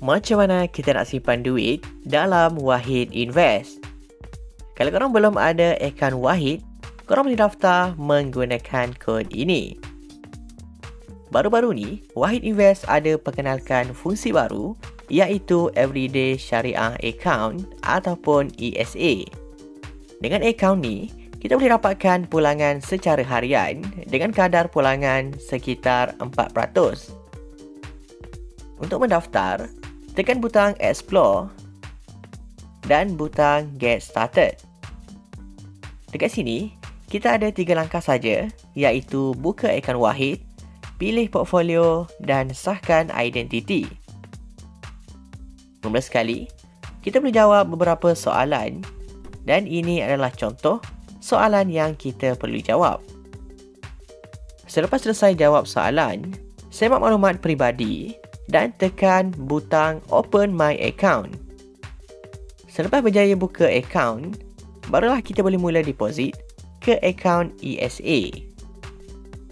Macam mana kita nak simpan duit dalam Wahid Invest? Kalau korang belum ada akaun Wahid, korang boleh daftar menggunakan kod ini. Baru-baru ni, Wahid Invest ada perkenalkan fungsi baru iaitu Everyday Syariah Account ataupun ESA. Dengan akaun ni, kita boleh dapatkan pulangan secara harian dengan kadar pulangan sekitar 4%. Untuk mendaftar, tekan butang Explore dan butang Get Started. Dekat sini, kita ada 3 langkah saja, iaitu buka akaun Wahid, pilih portfolio dan sahkan identiti. Mula sekali, kita boleh jawab beberapa soalan dan ini adalah contoh soalan yang kita perlu jawab. Selepas selesai jawab soalan, semak maklumat peribadi dan tekan butang Open My Account. Selepas berjaya buka akaun, barulah kita boleh mula deposit ke akaun ESA.